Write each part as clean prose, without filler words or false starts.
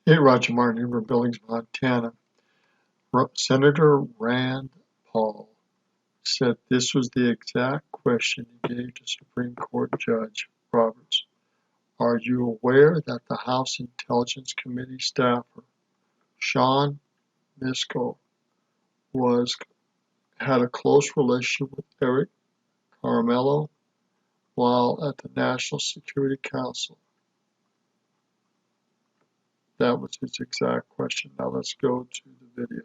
Hey, Roger Martin, River Billings, Montana. Senator Rand Paul said this was the exact question he gave to Supreme Court Judge Roberts. Are you aware that the House Intelligence Committee staffer, Sean Misko, had a close relationship with Eric Carmello while at the National Security Council? That was his exact question. Now let's go to the video.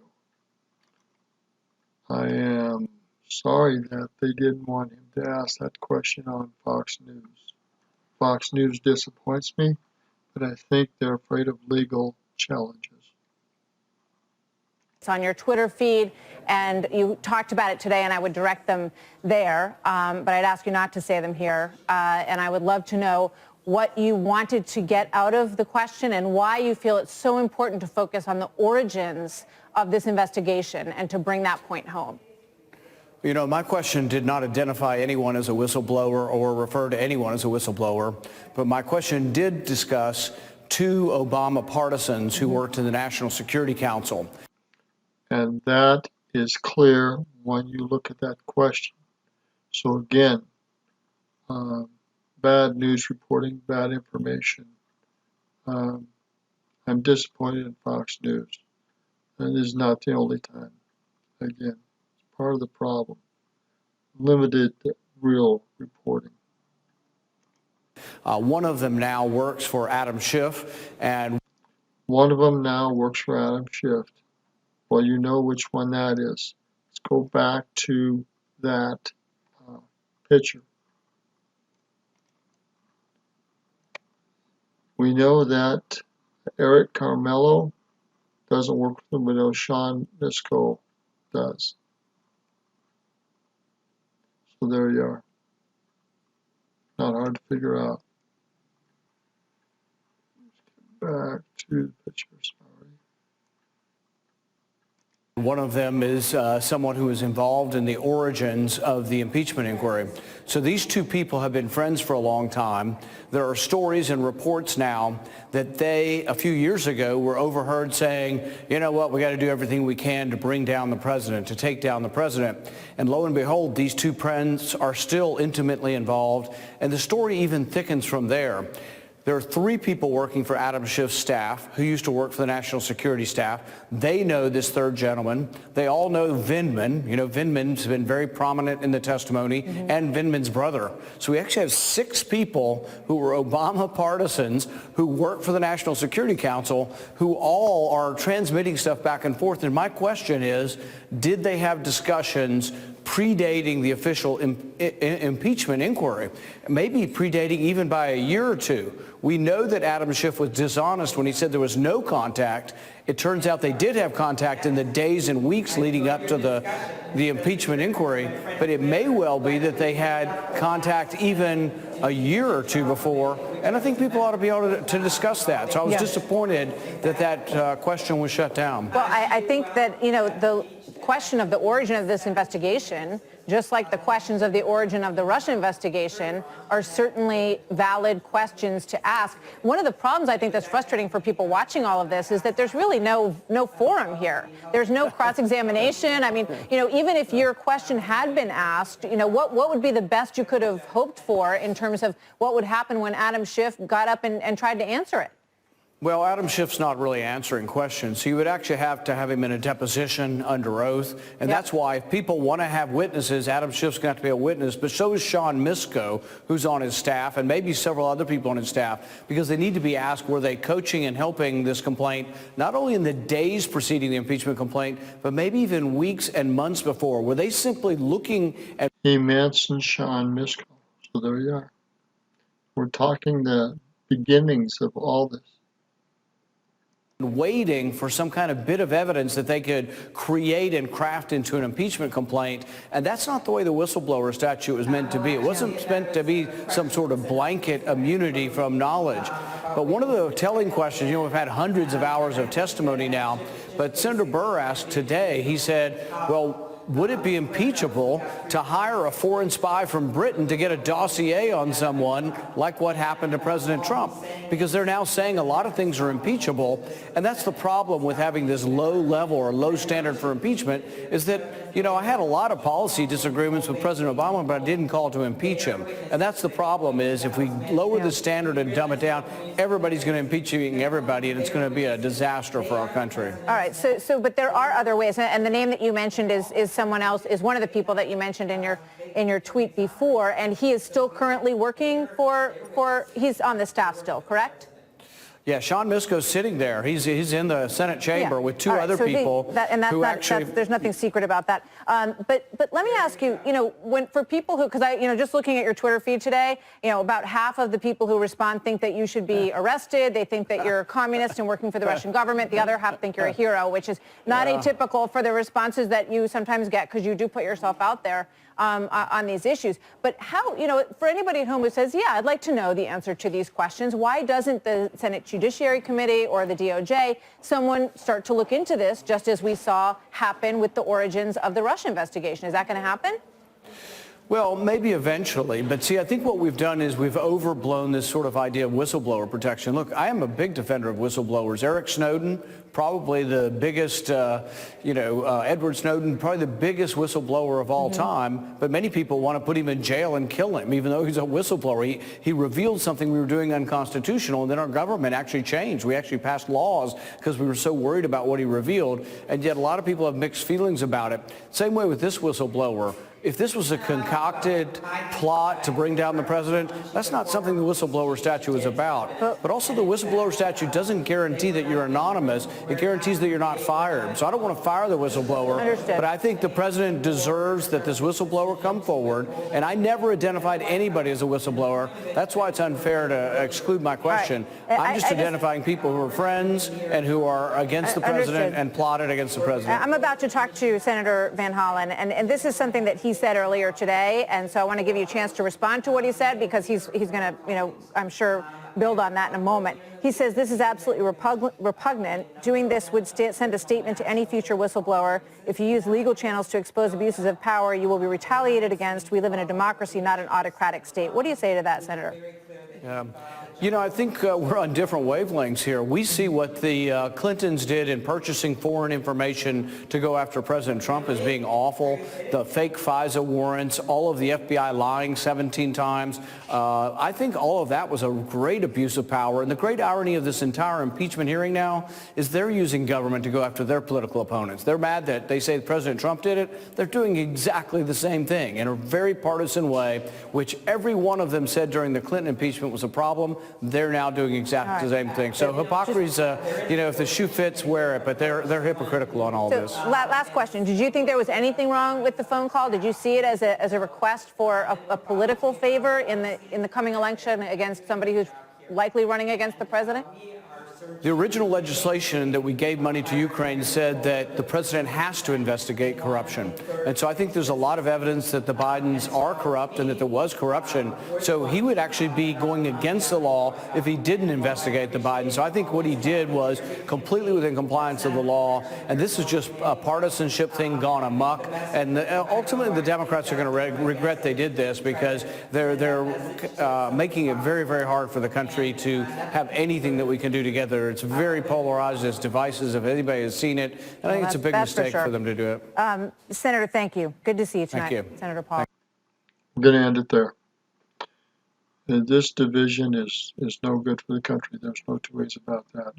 I am sorry that they didn't want him to ask that question on Fox News. Fox News disappoints me, but I think they're afraid of legal challenges. It's on your Twitter feed, and you talked about it today, and I would direct them there, but I'd ask you not to say them here. And I would love to know what you wanted to get out of the question and why you feel it's so important to focus on the origins of this investigation and to bring that point home. You know, my question did not identify anyone as a whistleblower or refer to anyone as a whistleblower, but my question did discuss two Obama partisans who worked in the National Security Council. And that is clear when you look at that question. So again, bad news reporting, bad information. I'm disappointed in Fox News. And this is not the only time. Again, it's part of the problem. Limited real reporting. One of them now works for Adam Schiff, and one of them now works for Adam Schiff. Well, you know which one that is. Let's go back to that picture. We know that Eric Carmello doesn't work with them, but we know Sean Misko does. So there you are. Not hard to figure out. Let's get back to the picture, sorry. One of them is someone who was involved in the origins of the impeachment inquiry. So these two people have been friends for a long time. There are stories and reports now that they, a few years ago, were overheard saying, you know what, we got to do everything we can to bring down the president, to take down the president. And lo and behold, these two friends are still intimately involved, and the story even thickens from there. There are three people working for Adam Schiff's staff who used to work for the National Security Staff. They know this third gentleman. They all know Vindman. You know, Vindman's been very prominent in the testimony, and Vindman's brother. So we actually have six people who were Obama partisans who work for the National Security Council who all are transmitting stuff back and forth. And my question is, did they have discussions predating the official impeachment inquiry, maybe predating even by a year or two? We know that Adam Schiff was dishonest when he said there was no contact. It turns out they did have contact in the days and weeks leading up to the impeachment inquiry, but it may well be that they had contact even a year or two before, and I think people ought to be able to discuss that. So I was disappointed that that question was shut down. Well, I think that, you know, the question of the origin of this investigation, just like the questions of the origin of the Russia investigation, are certainly valid questions to ask. One of the problems I think that's frustrating for people watching all of this is that there's really no forum here. There's no cross-examination. I mean, you know, even if your question had been asked, you know, what would be the best you could have hoped for in terms of what would happen when Adam Schiff got up and tried to answer it? Well, Adam Schiff's not really answering questions, so you would actually have to have him in a deposition under oath, and that's why if people want to have witnesses, Adam Schiff's going to have to be a witness, but so is Sean Misko, who's on his staff, and maybe several other people on his staff, because they need to be asked, were they coaching and helping this complaint, not only in the days preceding the impeachment complaint, but maybe even weeks and months before? Were they simply looking at... He mentioned Sean Misko, so there you are. We're talking the beginnings of all this. Waiting for some kind of bit of evidence that they could create and craft into an impeachment complaint. And that's not the way the whistleblower statute was meant to be. It wasn't meant to be some sort of blanket immunity from knowledge. But one of the telling questions, you know, we've had hundreds of hours of testimony now, but Senator Burr asked today, he said, well, would it be impeachable to hire a foreign spy from Britain to get a dossier on someone like what happened to President Trump? Because they're now saying a lot of things are impeachable, and that's the problem with having this low level or low standard for impeachment, is that, you know, I had a lot of policy disagreements with President Obama, but I didn't call to impeach him. And that's the problem, is if we lower the standard and dumb it down, everybody's going to impeach everybody, and it's going to be a disaster for our country. All right. But there are other ways, and the name that you mentioned is someone else, is one of the people that you mentioned in your tweet before, and he is still currently working he's on the staff still, correct? Yeah, Sean Misko's sitting there. He's in the Senate chamber with two other people who actually. There's nothing secret about that. But let me ask you, you know, for people who, because just looking at your Twitter feed today, you know, about half of the people who respond think that you should be arrested. They think that you're a communist and working for the Russian government. The other half think you're a hero, which is not atypical for the responses that you sometimes get, because you do put yourself out there on these issues. But how, you know, for anybody at home who says, yeah, I'd like to know the answer to these questions, why doesn't the Senate Judiciary Committee or the DOJ, someone start to look into this, just as we saw happen with the origins of the Russia investigation? Is that going to happen? Well, maybe eventually. But see, I think what we've done is we've overblown this sort of idea of whistleblower protection. Look, I am a big defender of whistleblowers. Eric Snowden, probably the biggest, Edward Snowden, probably the biggest whistleblower of all time. But many people want to put him in jail and kill him, even though he's a whistleblower. He revealed something we were doing unconstitutional, and then our government actually changed. We actually passed laws because we were so worried about what he revealed. And yet a lot of people have mixed feelings about it. Same way with this whistleblower. If this was a concocted plot to bring down the president, that's not something the whistleblower statute is about. But also the whistleblower statute doesn't guarantee that you're anonymous. It guarantees that you're not fired. So I don't want to fire the whistleblower. Understood. But I think the president deserves that this whistleblower come forward. And I never identified anybody as a whistleblower. That's why it's unfair to exclude my question. Right. I'm just identifying people who are friends and who are against the president and plotted against the president. I'm about to talk to Senator Van Hollen, and this is something that he said earlier today, and so I want to give you a chance to respond to what he said, because he's going to, you know, I'm sure, build on that in a moment. He says this is absolutely repugnant. Doing this would send a statement to any future whistleblower. If you use legal channels to expose abuses of power, you will be retaliated against. We live in a democracy, not an autocratic state. What do you say to that, Senator? You know, I think we're on different wavelengths here. We see what the Clintons did in purchasing foreign information to go after President Trump as being awful. The fake FISA warrants, all of the FBI lying 17 times. I think all of that was a great abuse of power. And the great irony of this entire impeachment hearing now is they're using government to go after their political opponents. They're mad that they say President Trump did it. They're doing exactly the same thing in a very partisan way, which every one of them said during the Clinton impeachment was a problem. They're now doing exactly the same thing. So hypocrisy's, if the shoe fits, wear it. But they're hypocritical on all this. Last question. Did you think there was anything wrong with the phone call? Did you see it as a request for a political favor in the coming election against somebody who's likely running against the president? The original legislation that we gave money to Ukraine said that the president has to investigate corruption. And so I think there's a lot of evidence that the Bidens are corrupt and that there was corruption. So he would actually be going against the law if he didn't investigate the Bidens. So I think what he did was completely within compliance of the law. And this is just a partisanship thing gone amok. And ultimately the Democrats are going to regret they did this, because they're making it very, very hard for the country to have anything that we can do together. It's very polarized. It's divisive if anybody has seen it. And I think it's a big mistake for them to do it. Senator, thank you. Good to see you tonight. Thank you. Senator Paul. I'm going to end it there. This division is no good for the country. There's no two ways about that.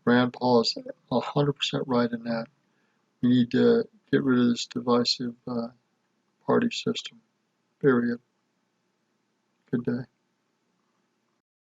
Rand Paul is 100% right in that. We need to get rid of this divisive party system. Period. Good day.